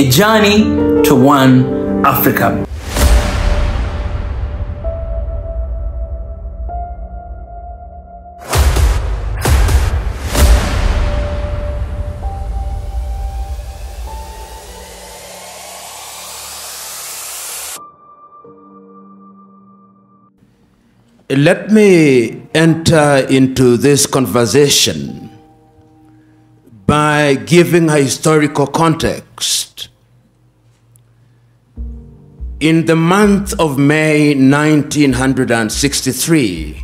A journey to one Africa. Let me enter into this conversation by giving a historical context. In the month of May 1963,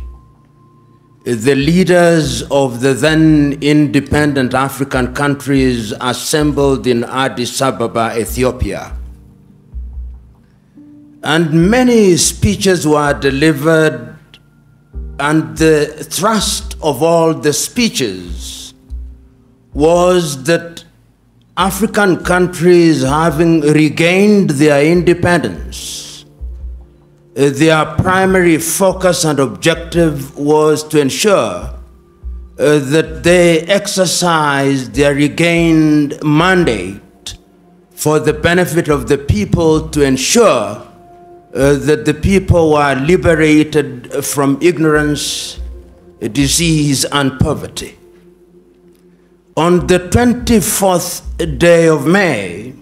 the leaders of the then independent African countries assembled in Addis Ababa, Ethiopia. And many speeches were delivered, and the thrust of all the speeches was that African countries, having regained their independence, their primary focus and objective was to ensure that they exercised their regained mandate for the benefit of the people, to ensure that the people were liberated from ignorance, disease, and poverty. On the 24th day of May,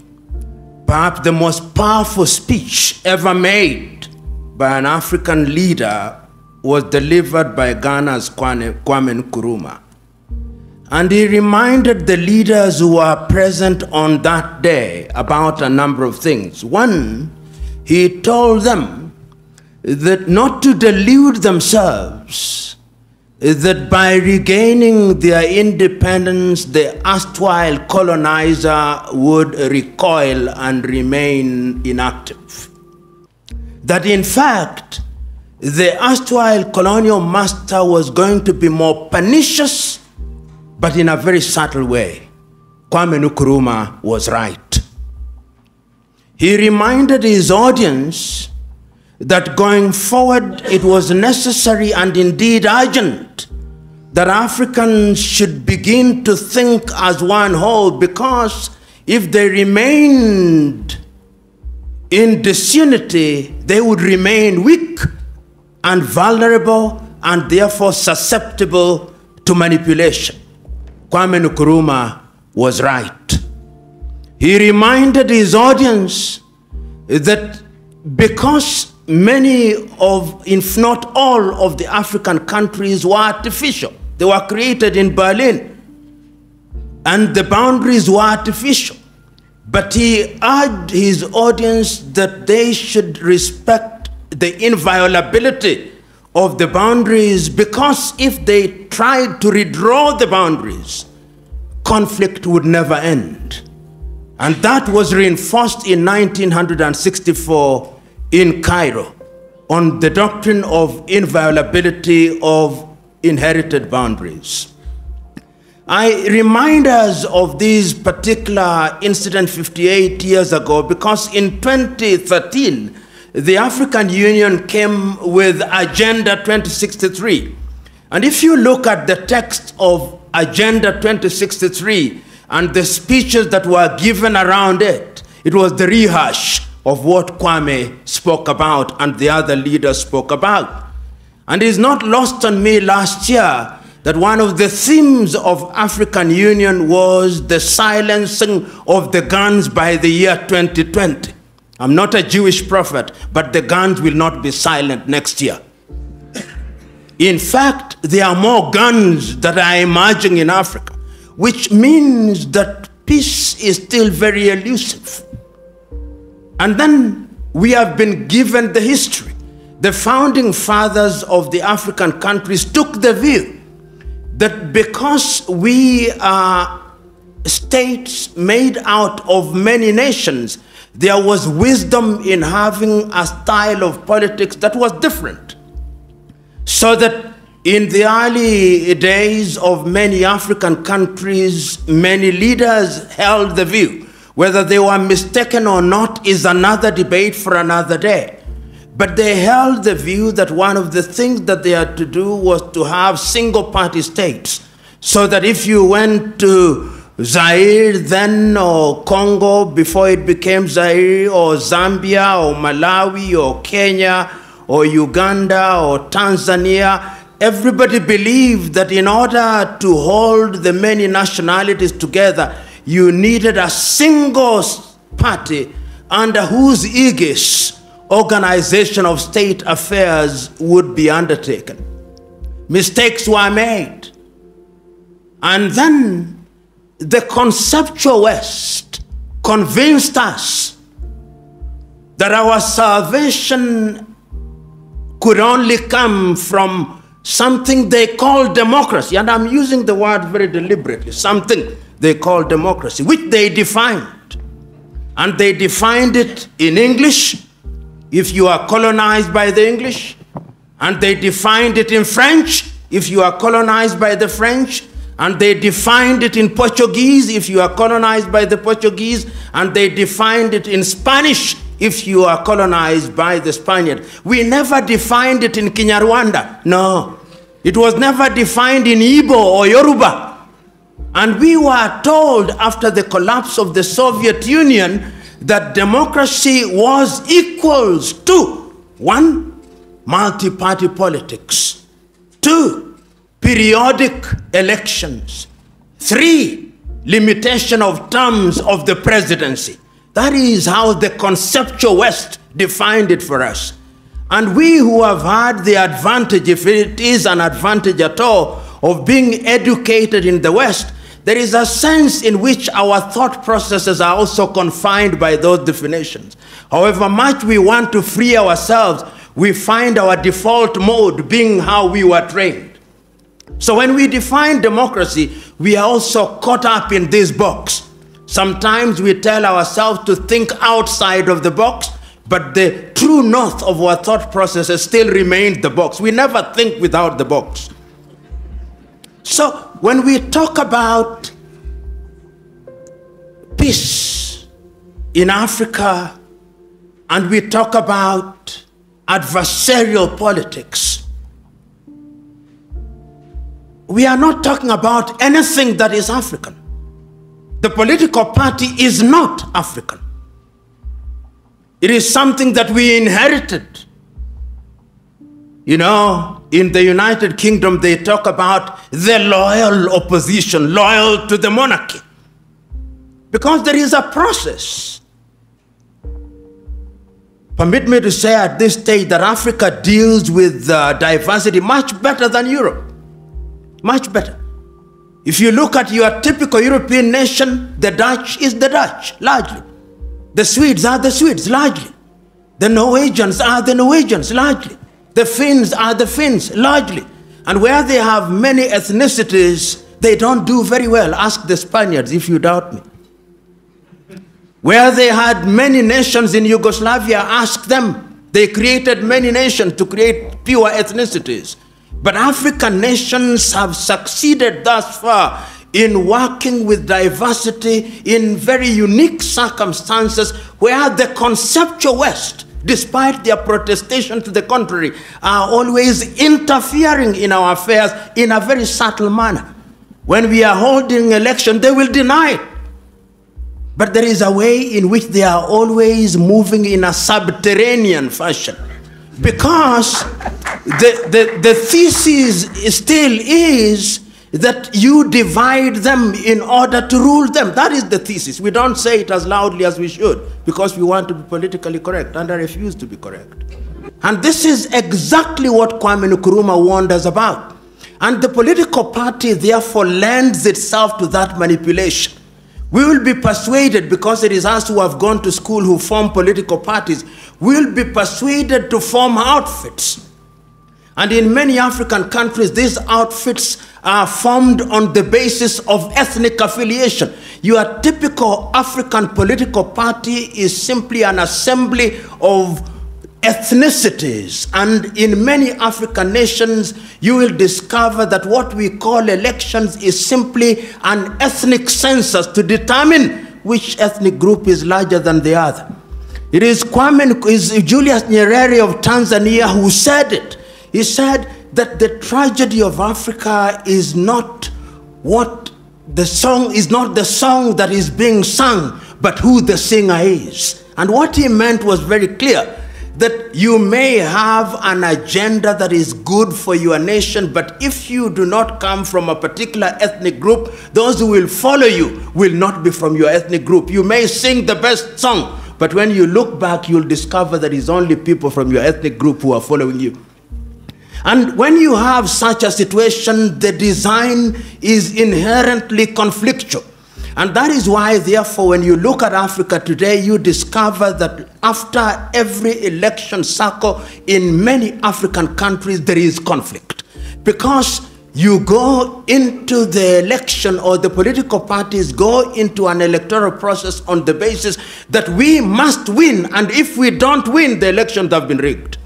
perhaps the most powerful speech ever made by an African leader was delivered by Ghana's Kwame Nkrumah. And he reminded the leaders who were present on that day about a number of things. One, he told them that not to delude themselves, that by regaining their independence, the erstwhile colonizer would recoil and remain inactive. That in fact, the erstwhile colonial master was going to be more pernicious, but in a very subtle way. Kwame Nkrumah was right. He reminded his audience that going forward, it was necessary and indeed urgent that Africans should begin to think as one whole, because if they remained in disunity, they would remain weak and vulnerable and therefore susceptible to manipulation. Kwame Nkrumah was right. He reminded his audience that because many of, if not all, of the African countries were artificial, they were created in Berlin, and the boundaries were artificial. But he urged his audience that they should respect the inviolability of the boundaries, because if they tried to redraw the boundaries, conflict would never end. And that was reinforced in 1964 in Cairo on the doctrine of inviolability of inherited boundaries. I remind us of this particular incident 58 years ago because in 2013, the African Union came with Agenda 2063. And if you look at the text of Agenda 2063 and the speeches that were given around it, it was the rehash of what Kwame spoke about and the other leaders spoke about. And it's not lost on me last year that one of the themes of African Union was the silencing of the guns by the year 2020. I'm not a Jewish prophet, but the guns will not be silent next year. In fact, there are more guns that are emerging in Africa, which means that peace is still very elusive. And then we have been given the history. The founding fathers of the African countries took the view that because we are states made out of many nations, there was wisdom in having a style of politics that was different. So that in the early days of many African countries, many leaders held the view. Whether they were mistaken or not is another debate for another day. But they held the view that one of the things that they had to do was to have single-party states, so that if you went to Zaire then, or Congo before it became Zaire, or Zambia, or Malawi, or Kenya, or Uganda, or Tanzania, everybody believed that in order to hold the many nationalities together, you needed a single party under whose aegis organization of state affairs would be undertaken. Mistakes were made. And then the conceptual West convinced us that our salvation could only come from something they call democracy. And I'm using the word very deliberately, something they call democracy, which they defined. And they defined it in English, if you are colonized by the English. And they defined it in French, if you are colonized by the French. And they defined it in Portuguese, if you are colonized by the Portuguese. And they defined it in Spanish, if you are colonized by the Spaniard. We never defined it in Kinyarwanda. No. It was never defined in Igbo or Yoruba. And we were told after the collapse of the Soviet Union that democracy was equals to 1, multi-party politics, 2, periodic elections, 3, limitation of terms of the presidency. That is how the conceptual West defined it for us. And we who have had the advantage, if it is an advantage at all, of being educated in the West, there is a sense in which our thought processes are also confined by those definitions. However much we want to free ourselves, we find our default mode being how we were trained. So when we define democracy, we are also caught up in this box. Sometimes we tell ourselves to think outside of the box, but the true north of our thought processes still remains the box. We never think without the box. So when we talk about peace in Africa and we talk about adversarial politics, we are not talking about anything that is African. The political party is not African. It is something that we inherited. You know, in the United Kingdom, they talk about the loyal opposition, loyal to the monarchy. Because there is a process. Permit me to say at this stage that Africa deals with diversity much better than Europe. Much better. If you look at your typical European nation, the Dutch is the Dutch, largely. The Swedes are the Swedes, largely. The Norwegians are the Norwegians, largely. The Finns are the Finns, largely. And where they have many ethnicities, they don't do very well. Ask the Spaniards if you doubt me. Where they had many nations in Yugoslavia, ask them. They created many nations to create pure ethnicities. But African nations have succeeded thus far in working with diversity in very unique circumstances where the conceptual West, despite their protestation to the contrary, are always interfering in our affairs in a very subtle manner. When we are holding election, they will deny it. But there is a way in which they are always moving in a subterranean fashion. Because the thesis still is that you divide them in order to rule them. That is the thesis. We don't say it as loudly as we should because we want to be politically correct, and I refuse to be correct. And this is exactly what Kwame Nkrumah warned us about. And the political party therefore lends itself to that manipulation. We will be persuaded, because it is us who have gone to school who form political parties, we will be persuaded to form outfits. And in many African countries, these outfits are formed on the basis of ethnic affiliation. Your typical African political party is simply an assembly of ethnicities. And in many African nations, you will discover that what we call elections is simply an ethnic census to determine which ethnic group is larger than the other. It is Julius Nyerere of Tanzania who said it. He said that the tragedy of Africa is not what the song is not the song that is being sung, but who the singer is. And what he meant was very clear, that you may have an agenda that is good for your nation, but if you do not come from a particular ethnic group, those who will follow you will not be from your ethnic group. You may sing the best song, but when you look back, you'll discover that it's only people from your ethnic group who are following you. And when you have such a situation, the design is inherently conflictual. And that is why, therefore, when you look at Africa today, you discover that after every election cycle in many African countries, there is conflict. Because you go into the election, or the political parties go into an electoral process on the basis that we must win, and if we don't win, the elections have been rigged.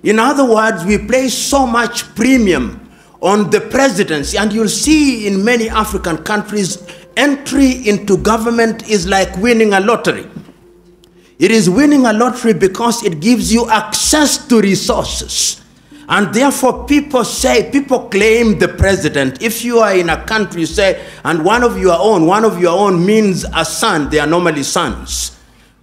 In other words, we place so much premium on the presidency, and you'll see in many African countries, entry into government is like winning a lottery. It is winning a lottery because it gives you access to resources. And therefore people claim the president. If you are in a country, say, and one of your own means a son, they are normally sons.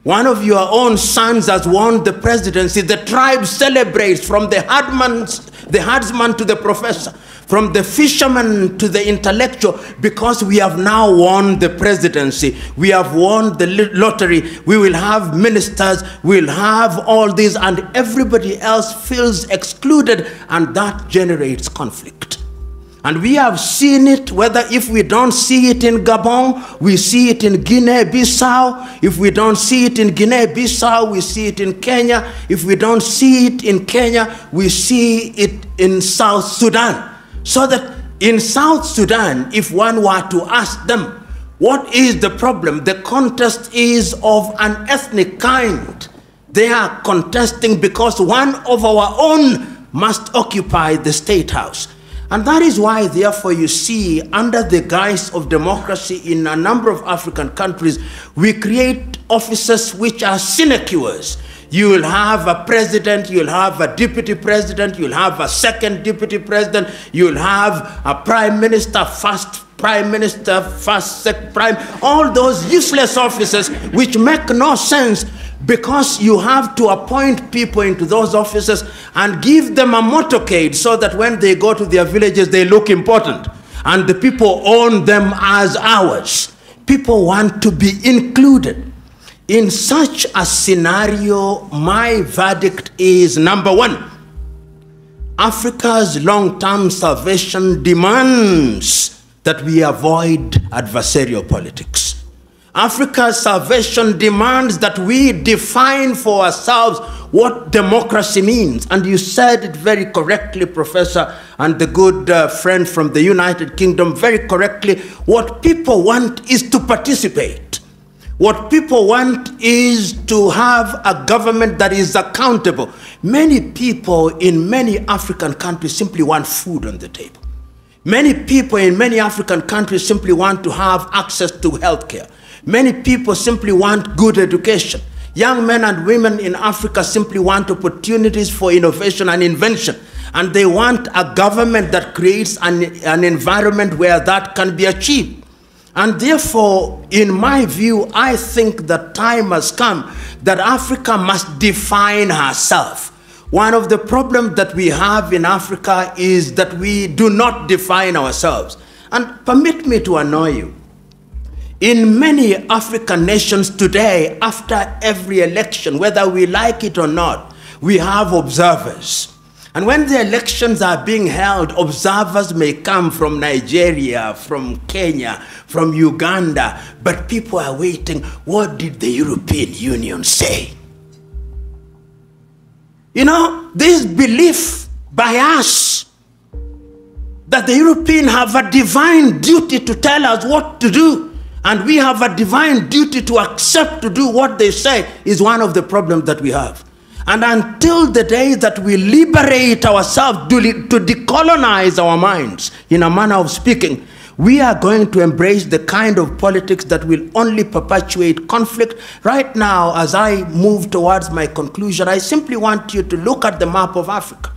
One of your own sons has won the presidency. The tribe celebrates, from the herdsman to the professor, from the fisherman to the intellectual, because we have now won the presidency. We have won the lottery. We will have ministers. We'll have all this, and everybody else feels excluded, and that generates conflict. And we have seen it, whether if we don't see it in Gabon, we see it in Guinea-Bissau. If we don't see it in Guinea-Bissau, we see it in Kenya. If we don't see it in Kenya, we see it in South Sudan. So that in South Sudan, if one were to ask them, what is the problem? The contest is of an ethnic kind. They are contesting because one of our own must occupy the state house. And that is why, therefore, you see, under the guise of democracy in a number of African countries, we create offices which are sinecures. You will have a president, you'll have a deputy president, you'll have a second deputy president, you'll have a prime minister, first prime minister, first second prime, all those useless offices which make no sense, because you have to appoint people into those offices and give them a motorcade so that when they go to their villages, they look important. And the people own them as ours. People want to be included. In such a scenario, my verdict is, number one, Africa's long-term salvation demands that we avoid adversarial politics. Africa's salvation demands that we define for ourselves what democracy means. And you said it very correctly, Professor, and the good friend from the United Kingdom, very correctly. What people want is to participate. What people want is to have a government that is accountable. Many people in many African countries simply want food on the table. Many people in many African countries simply want to have access to healthcare. Many people simply want good education. Young men and women in Africa simply want opportunities for innovation and invention. And they want a government that creates an environment where that can be achieved. And therefore, in my view, I think that time has come that Africa must define herself. One of the problems that we have in Africa is that we do not define ourselves. And permit me to annoy you. In many African nations today, after every election, whether we like it or not, we have observers. And when the elections are being held, observers may come from Nigeria, from Kenya, from Uganda, but people are waiting. What did the European Union say? You know, this belief by us that the Europeans have a divine duty to tell us what to do, and we have a divine duty to accept to do what they say, is one of the problems that we have. And until the day that we liberate ourselves to decolonize our minds, in a manner of speaking, we are going to embrace the kind of politics that will only perpetuate conflict. Right now, as I move towards my conclusion, I simply want you to look at the map of Africa.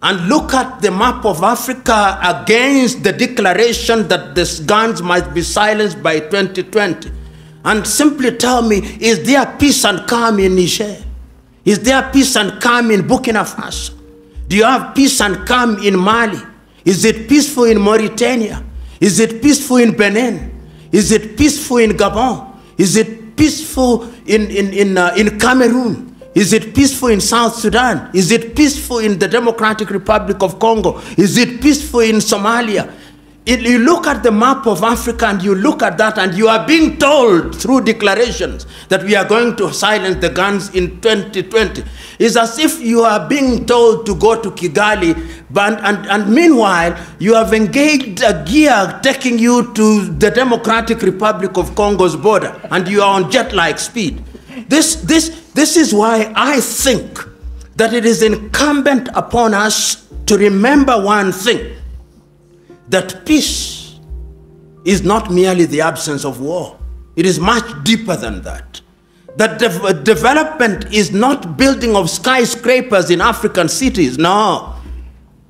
and look at the map of Africa against the declaration that the guns might be silenced by 2020, and simply tell me, is there peace and calm in Niger? Is there peace and calm in Burkina Faso? Do you have peace and calm in Mali? Is it peaceful in Mauritania? Is it peaceful in Benin? Is it peaceful in Gabon? Is it peaceful in Cameroon? Is it peaceful in South Sudan? Is it peaceful in the Democratic Republic of Congo? Is it peaceful in Somalia? You look at the map of Africa and you look at that, and you are being told through declarations that we are going to silence the guns in 2020. It's as if you are being told to go to Kigali, and meanwhile you have engaged a gear taking you to the Democratic Republic of Congo's border, and you are on jet-like speed. This is why I think that it is incumbent upon us to remember one thing, that peace is not merely the absence of war. It is much deeper than that. That development is not building of skyscrapers in African cities, no.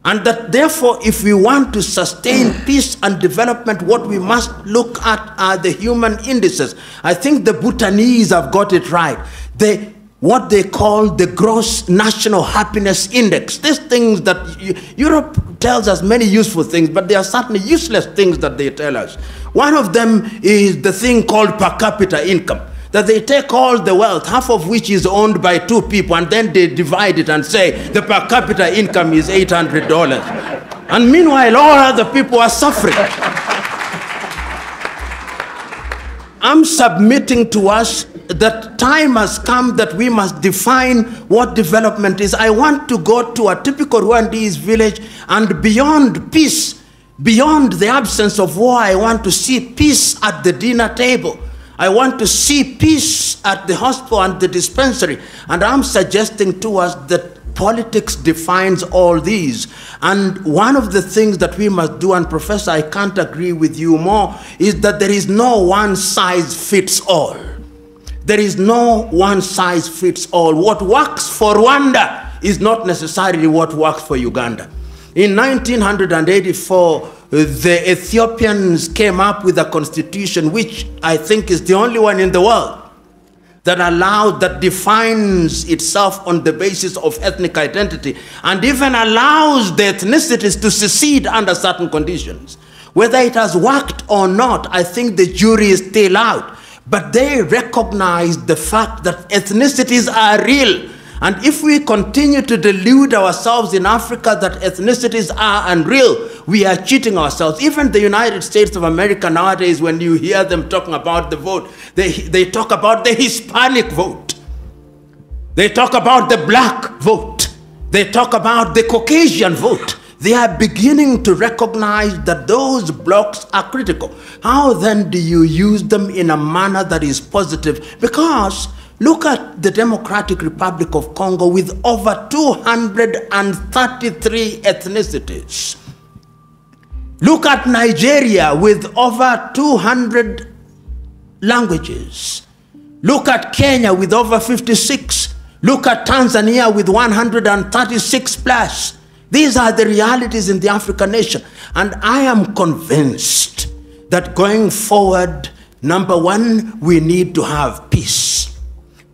And that therefore, if we want to sustain peace and development, what we must look at are the human indices. I think the Bhutanese have got it right. What they call the gross national happiness index. These things that Europe tells us many useful things, but there are certainly useless things that they tell us. One of them is the thing called per capita income, that they take all the wealth, half of which is owned by 2 people, and then they divide it and say the per capita income is $800. And meanwhile, all other people are suffering. I'm submitting to us that time has come that we must define what development is. I want to go to a typical Rwandese village, and beyond peace, beyond the absence of war, I want to see peace at the dinner table. I want to see peace at the hospital and the dispensary. And I'm suggesting to us that politics defines all these. And one of the things that we must do, and Professor, I can't agree with you more, is that there is no one size fits all. There is no one size fits all. What works for Rwanda is not necessarily what works for Uganda. In 1984, the Ethiopians came up with a constitution which I think is the only one in the world that defines itself on the basis of ethnic identity, and even allows the ethnicities to secede under certain conditions. Whether it has worked or not, I think the jury is still out. But they recognize the fact that ethnicities are real. And if we continue to delude ourselves in Africa that ethnicities are unreal, we are cheating ourselves. Even the United States of America nowadays, when you hear them talking about the vote, they talk about the Hispanic vote. They talk about the black vote. They talk about the Caucasian vote. They are beginning to recognize that those blocks are critical. How then do you use them in a manner that is positive? Because look at the Democratic Republic of Congo with over 233 ethnicities. Look at Nigeria with over 200 languages. Look at Kenya with over 56. Look at Tanzania with 136 plus. These are the realities in the African nation. And I am convinced that going forward, number one, we need to have peace.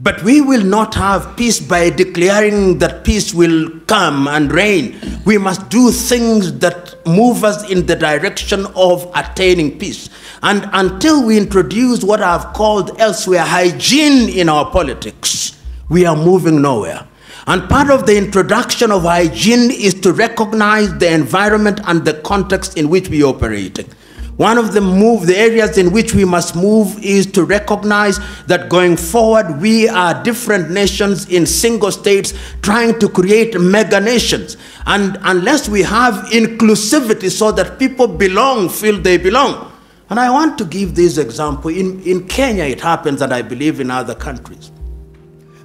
But we will not have peace by declaring that peace will come and reign. We must do things that move us in the direction of attaining peace. And until we introduce what I've called elsewhere hygiene in our politics, we are moving nowhere. And part of the introduction of hygiene is to recognize the environment and the context in which we operate. One of the areas in which we must move is to recognize that going forward, we are different nations in single states trying to create mega nations. And unless we have inclusivity so that people feel they belong. And I want to give this example. In Kenya, it happens, and I believe in other countries.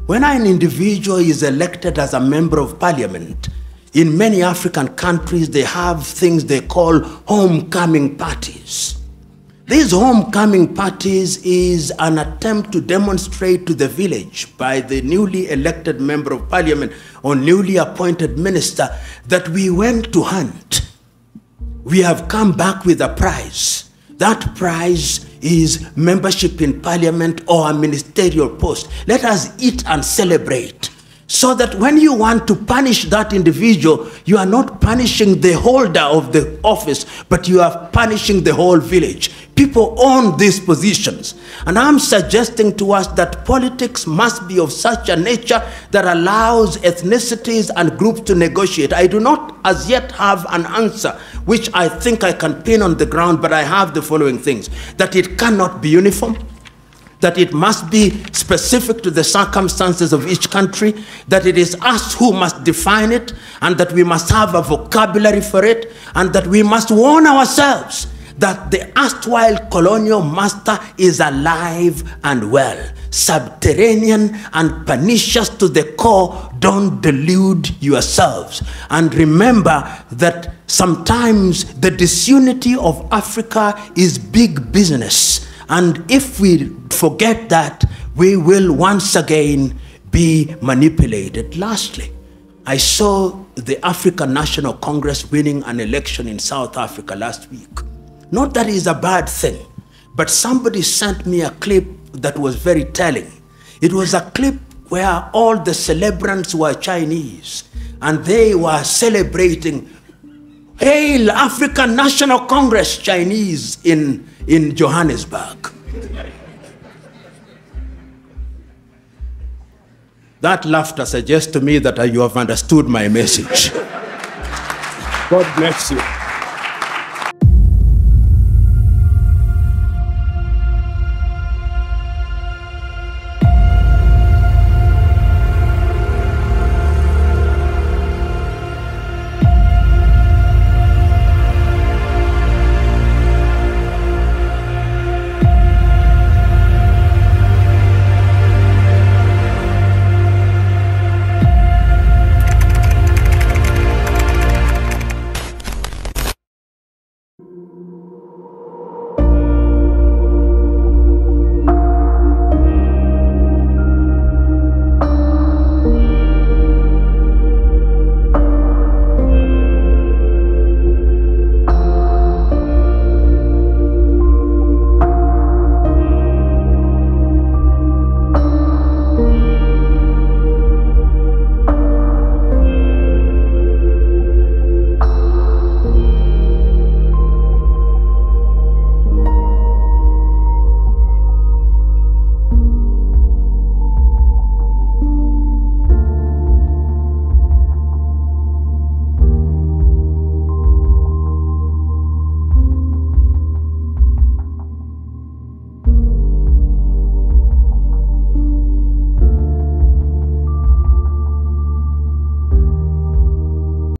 When an individual is elected as a member of parliament, in many African countries, they have things they call homecoming parties. These homecoming parties is an attempt to demonstrate to the village by the newly elected member of parliament or newly appointed minister that we went to hunt. We have come back with a prize. That prize is membership in parliament or a ministerial post. Let us eat and celebrate. So that when you want to punish that individual, you are not punishing the holder of the office, but you are punishing the whole village. People own these positions. And I'm suggesting to us that politics must be of such a nature that allows ethnicities and groups to negotiate. I do not as yet have an answer, which I think I can pin on the ground, but I have the following things: that it cannot be uniform, that it must be specific to the circumstances of each country, that it is us who must define it, and that we must have a vocabulary for it, and that we must warn ourselves that the erstwhile colonial master is alive and well, subterranean and pernicious to the core. Don't delude yourselves. And remember that sometimes the disunity of Africa is big business. And if we forget that, we will once again be manipulated. Lastly, I saw the African National Congress winning an election in South Africa last week. Not that is a bad thing, but somebody sent me a clip that was very telling. It was a clip where all the celebrants were Chinese, and they were celebrating, "Hail African National Congress," Chinese in Johannesburg. That laughter suggests to me that you have understood my message. God bless you.